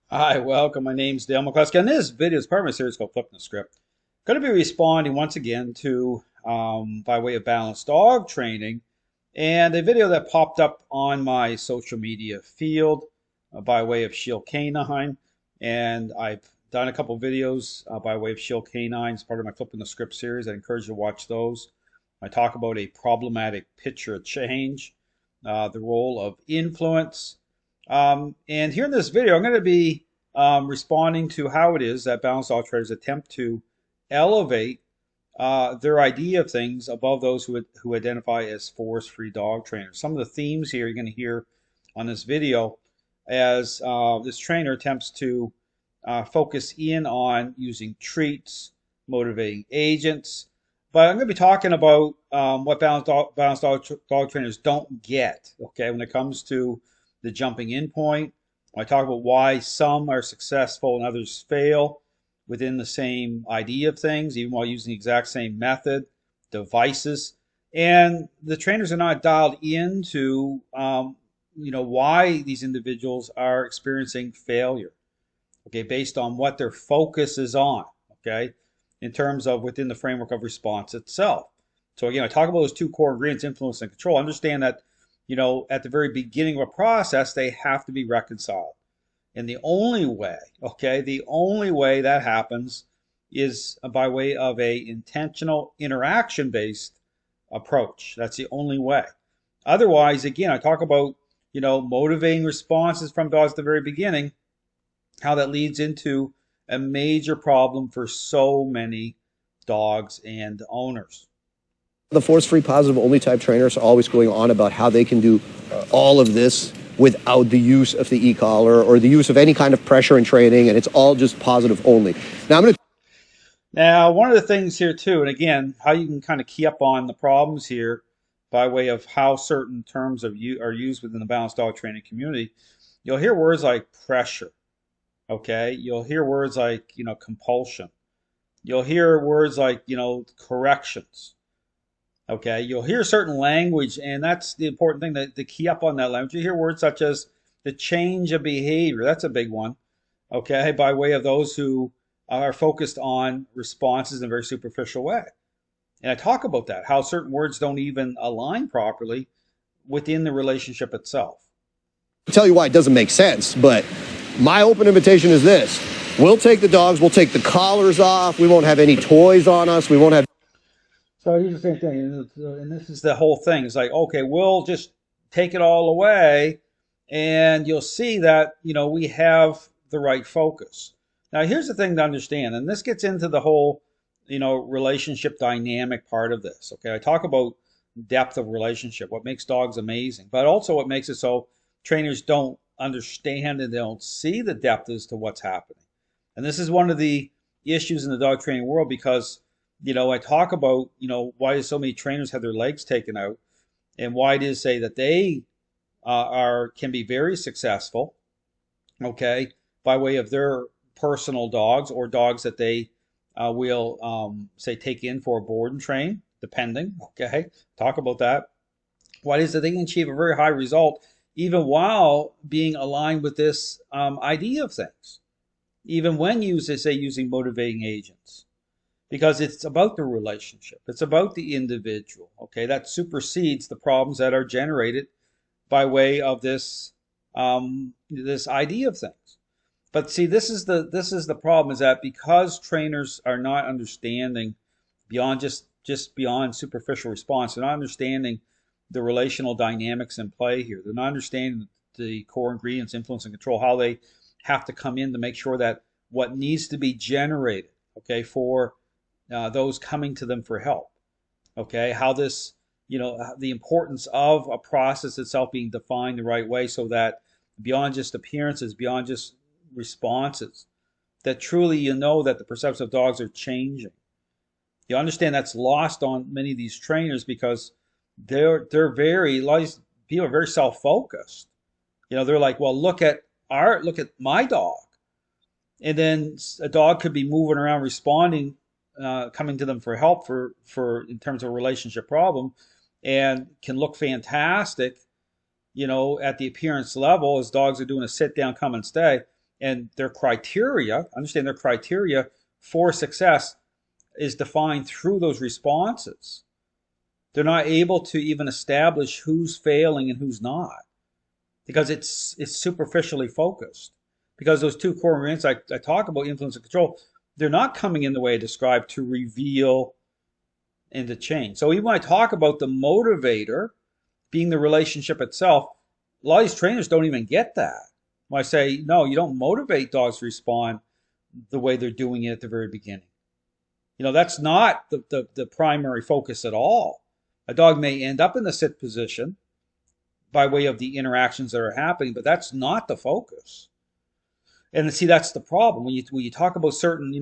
Hi, welcome. My name's Dale McCluskey. And this video is part of my series called Flipping the Script. Going to be responding once again to, by way of balanced dog training, and a video that popped up on my social media field by way of Shield Canine. And I've done a couple videos by way of Shield Canine as part of my Flipping the Script series. I encourage you to watch those. I talk about a problematic picture change, the role of influence. And here in this video, I'm going to be responding to how it is that balanced dog trainers attempt to elevate their idea of things above those who identify as force-free dog trainers. Some of the themes here you're going to hear on this video as this trainer attempts to focus in on using treats, motivating agents. But I'm going to be talking about what balanced dog trainers don't get, okay, when it comes to the jumping in point. I talk about why some are successful and others fail within the same idea of things, even while using the exact same method, devices. And the trainers are not dialed into, why these individuals are experiencing failure, okay, based on what their focus is on, okay, in terms of within the framework of response itself. So again, I talk about those two core ingredients, influence and control. Understand that, at the very beginning of a process, they have to be reconciled. And the only way, okay, the only way that happens is by way of a intentional interaction-based approach. That's the only way. Otherwise, again, I talk about, motivating responses from dogs at the very beginning, how that leads into a major problem for so many dogs and owners. The force-free positive only type trainers are always going on about how they can do all of this without the use of the e-collar or the use of any kind of pressure in training, and it's all just positive only. Now, one of the things here too, and again, how you can kind of key up on the problems here by way of how certain terms are used within the balanced dog training community, you'll hear words like pressure, okay? You'll hear words like, compulsion. You'll hear words like, corrections. Okay, you'll hear certain language, and that's the important thing to key up on that language. You hear words such as the change of behavior. That's a big one. Okay, by way of those who are focused on responses in a very superficial way. And I talk about that, how certain words don't even align properly within the relationship itself. I'll tell you why it doesn't make sense, but my open invitation is this. We'll take the dogs, we'll take the collars off, we won't have any toys on us, we won't have... So here's the same thing, and this is the whole thing. It's like, okay, we'll just take it all away, and you'll see that, we have the right focus. Now, here's the thing to understand, and this gets into the whole, relationship dynamic part of this. Okay, I talk about depth of relationship, what makes dogs amazing, but also what makes it so trainers don't understand and they don't see the depth as to what's happening. And this is one of the issues in the dog training world because I talk about, why so many trainers have their legs taken out and why it is say that they can be very successful, okay, by way of their personal dogs or dogs that they will, say, take in for a board and train, depending, okay, talk about that. Why is that they can achieve a very high result even while being aligned with this idea of things, even when used, say, using motivating agents. Because it's about the relationship. It's about the individual, okay? That supersedes the problems that are generated by way of this this idea of things. But see, this is the problem, is that because trainers are not understanding beyond just beyond superficial response, they're not understanding the relational dynamics in play here. They're not understanding the core ingredients, influence and control, how they have to come in to make sure that what needs to be generated, okay, for those coming to them for help. Okay, how this, the importance of a process itself being defined the right way so that beyond just appearances, beyond just responses, that truly that the perception of dogs are changing. You understand that's lost on many of these trainers because they're very, a lot of these people are very self-focused. They're like, well, look at my dog. And then a dog could be moving around responding, coming to them for help for in terms of a relationship problem, and can look fantastic, at the appearance level as dogs are doing a sit down, come and stay. and their criteria, understand their criteria for success is defined through those responses. They're not able to even establish who's failing and who's not because it's superficially focused. Because those two core ingredients I talk about, influence and control, they're not coming in the way I described to reveal and to change. So even when I talk about the motivator being the relationship itself, a lot of these trainers don't even get that. When I say, no, you don't motivate dogs to respond the way they're doing it at the very beginning. That's not the primary focus at all. A dog may end up in the sit position by way of the interactions that are happening, but that's not the focus. And see, that's the problem when you talk about certain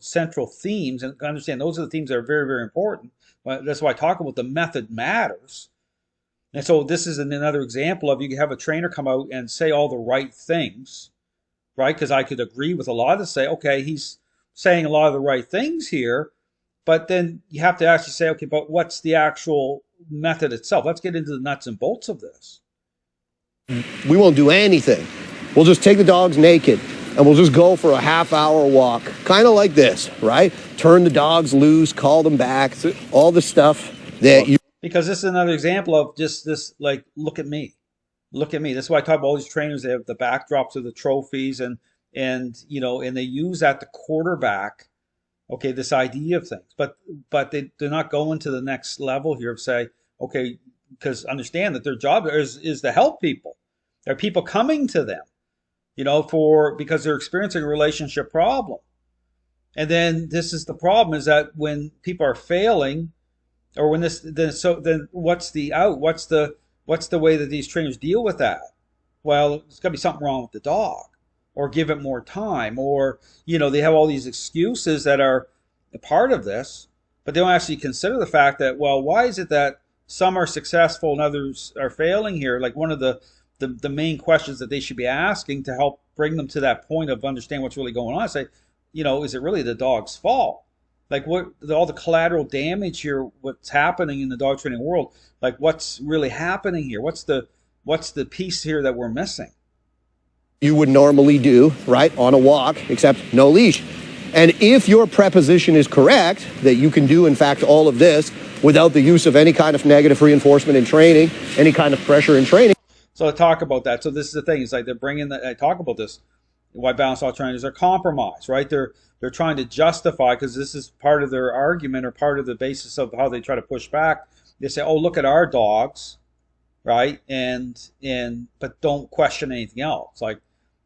central themes, and understand those are the themes that are very, very important. That's why I talk about the method matters. And so this is another example of you can have a trainer come out and say all the right things, right? Because I could agree with a lot of this, say, okay, he's saying a lot of the right things here, but then you have to actually say, okay, but what's the actual method itself? Let's get into the nuts and bolts of this. We won't do anything. We'll just take the dogs naked and we'll just go for a half-hour walk, kind of like this, right? Turn the dogs loose, call them back, all the stuff that you... Because this is another example of just this, like, look at me. Look at me. That's why I talk about all these trainers. They have the backdrops of the trophies and they use that to quarterback, okay, this idea of things. But they're not going to the next level here of say, okay, because understand that their job is to help people. There are people coming to them, because they're experiencing a relationship problem. And then this is the problem, is that when people are failing, or when then what's the out? What's the way that these trainers deal with that? Well, there's got to be something wrong with the dog, or give it more time, or they have all these excuses that are a part of this, but they don't actually consider the fact that, well, why is it that some are successful and others are failing here? Like one of the main questions that they should be asking to help bring them to that point of understanding what's really going on. I say, is it really the dog's fault? Like what all the collateral damage here, what's happening in the dog training world, like what's really happening here? What's the piece here that we're missing? You would normally do, right, on a walk, except no leash. And if your preposition is correct, that you can do, in fact, all of this without the use of any kind of negative reinforcement in training, any kind of pressure in training. So I talk about that. So this is the thing. It's like they're bringing I talk about this, why balanced dog trainers are compromised, right? They're trying to justify, because this is part of their argument or part of the basis of how they try to push back. They say, oh, look at our dogs, right? But don't question anything else. Like,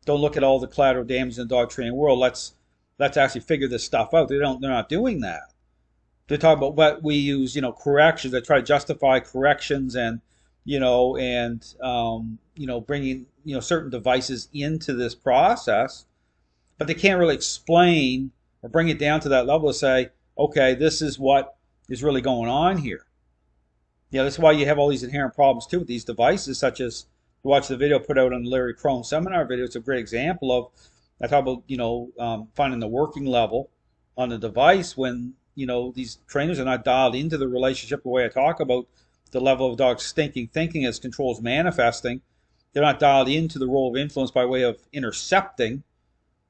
don't look at all the collateral damage in the dog training world. Let's actually figure this stuff out. They're not doing that. They're talking about what we use, corrections. They try to justify corrections and bringing, certain devices into this process, but they can't really explain or bring it down to that level to say, okay, this is what is really going on here. That's why you have all these inherent problems too with these devices, such as watch the video put out on the Larry Crone seminar video. It's a great example of, I talk about, finding the working level on the device when, these trainers are not dialed into the relationship the way I talk about the level of dog's thinking as controls manifesting. They're not dialed into the role of influence by way of intercepting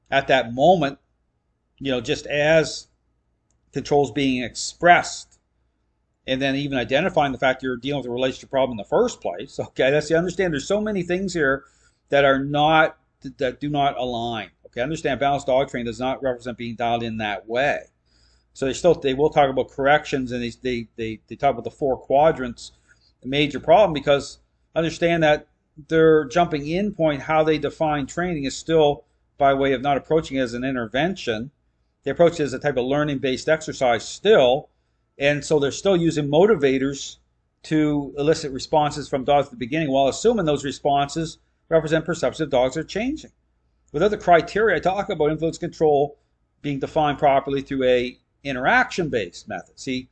at that moment, just as controls being expressed, and then even identifying the fact you're dealing with a relationship problem in the first place. Okay, that's you understand. There's so many things here that do not align. Okay, understand balanced dog training does not represent being dialed in that way. So they will talk about corrections, and they talk about the four quadrants, the major problem, because understand that their jumping in point, how they define training, is still by way of not approaching it as an intervention. They approach it as a type of learning-based exercise still, and so they're still using motivators to elicit responses from dogs at the beginning, while assuming those responses represent perceptions dogs are changing. Without the criteria I talk about, influence control being defined properly through a interaction-based method. See,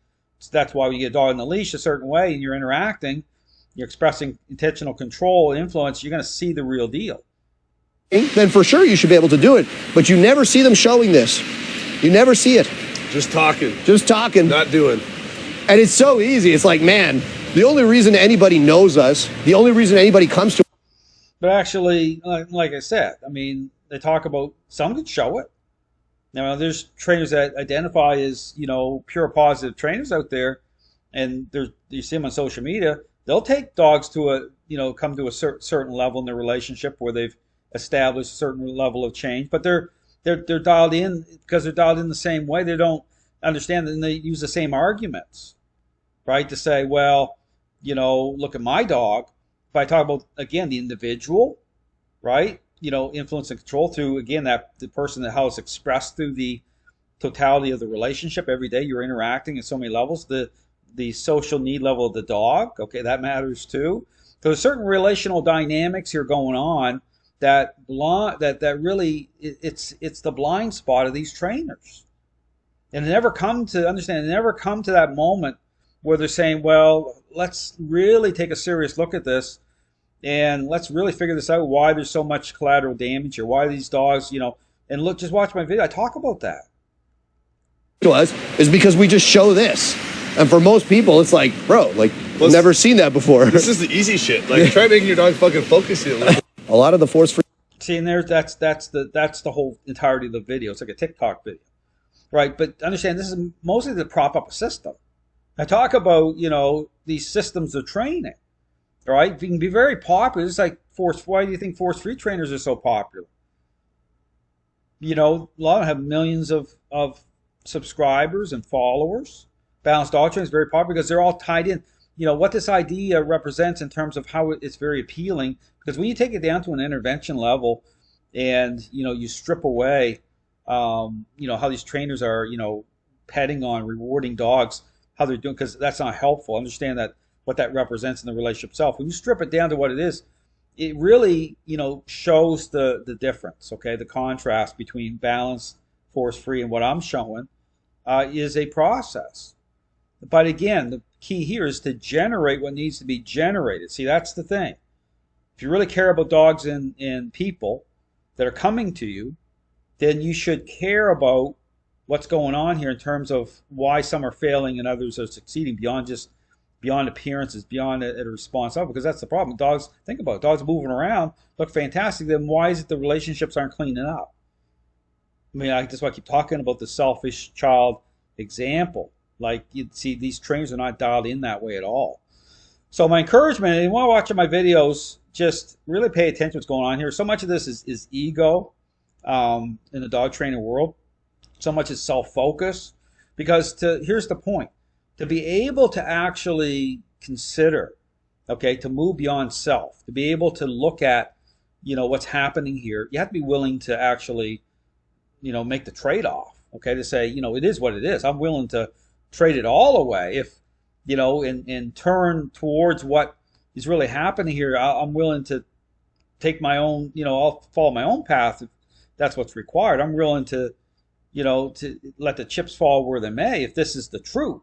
that's why when you get a dog on the leash a certain way and you're interacting, you're expressing intentional control and influence, you're going to see the real deal. Then for sure you should be able to do it. But you never see them showing this. You never see it. Just talking. Just talking. Not doing. And it's so easy. It's like, man, the only reason anybody knows us, the only reason anybody comes to But actually, like I said, I mean, they talk about some could show it. Now, there's trainers that identify as, pure positive trainers out there, and you see them on social media. They'll take dogs to come to a certain level in their relationship where they've established a certain level of change, but they're dialed in because they're dialed in the same way. They don't understand, and they use the same arguments, right? To say, well, look at my dog. If I talk about again the individual, right? Influence and control through again that the person that how it's expressed through the totality of the relationship every day. You're interacting at so many levels. The social need level of the dog, okay, that matters too. So there's certain relational dynamics here going on that really it's the blind spot of these trainers, and they never come to understand. They never come to that moment where they're saying, well, let's really take a serious look at this and let's really figure this out, why there's so much collateral damage or why these dogs, and look, just watch my video. I talk about that. To us is because we just show this. And for most people, it's like, bro, like, I've never seen that before. This is the easy shit. Like, try making your dog fucking focus you. A lot of the force-free. See, and that's the whole entirety of the video. It's like a TikTok video, right? But understand, this is mostly to prop up a system. I talk about, these systems of training, right? It can be very popular. It's like why do you think force-free trainers are so popular? A lot of them have millions of subscribers and followers. Balanced dog training is very popular because they're all tied in. What this idea represents in terms of how it's very appealing, because when you take it down to an intervention level and, you strip away, how these trainers are, petting on, rewarding dogs, how they're doing, because that's not helpful. Understand that what that represents in the relationship itself. When you strip it down to what it is, it really, shows the difference, okay? The contrast between balanced, force-free, and what I'm showing is a process. But again, the key here is to generate what needs to be generated. See, that's the thing. If you really care about dogs and people that are coming to you, then you should care about what's going on here in terms of why some are failing and others are succeeding beyond appearances, beyond a response level, because that's the problem. Dogs, think about it, dogs moving around, look fantastic, then why is it the relationships aren't cleaning up? I mean, that's why I keep talking about the selfish child example. Like, you see, these trainers are not dialed in that way at all. So my encouragement, if you want to watch my videos, just really pay attention to what's going on here. So much of this is ego in the dog training world. So much is self-focus. Because here's the point. To be able to actually consider, okay, to move beyond self, to be able to look at, what's happening here, you have to be willing to actually, make the trade-off, okay, to say, it is what it is. I'm willing to trade it all away if, and turn towards what is really happening here. I'm willing to take my own, I'll follow my own path if that's what's required. I'm willing to, to let the chips fall where they may if this is the truth.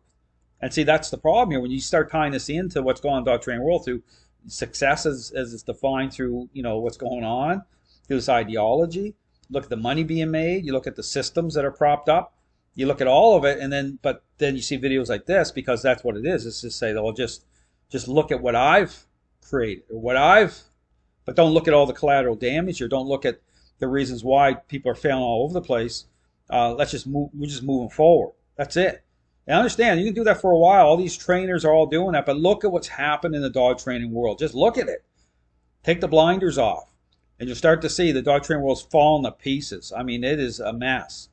And see, that's the problem here. When you start tying this into what's going on in the dog training world through success as it's defined through, what's going on, through this ideology, look at the money being made, you look at the systems that are propped up, you look at all of it, but then you see videos like this because that's what it is. It's just say, well, just look at what I've created or but don't look at all the collateral damage or don't look at the reasons why people are failing all over the place. We're just moving forward. That's it. And understand, you can do that for a while. All these trainers are all doing that, but look at what's happened in the dog training world. Just look at it. Take the blinders off, and you'll start to see the dog training world's falling to pieces. I mean, it is a mess.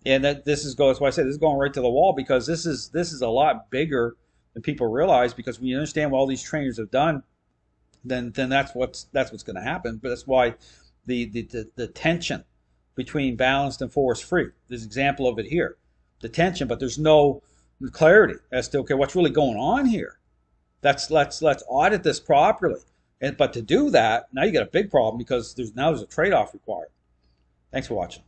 And that's why I say this is going right to the wall, because this is a lot bigger than people realize. Because when you understand what all these trainers have done, then that's what's going to happen. But that's why the tension between balanced and force-free. There's an example of it here. The tension, but there's no clarity as to, okay, what's really going on here. Let's audit this properly. But to do that, now you got a big problem because there's a trade-off required. Thanks for watching.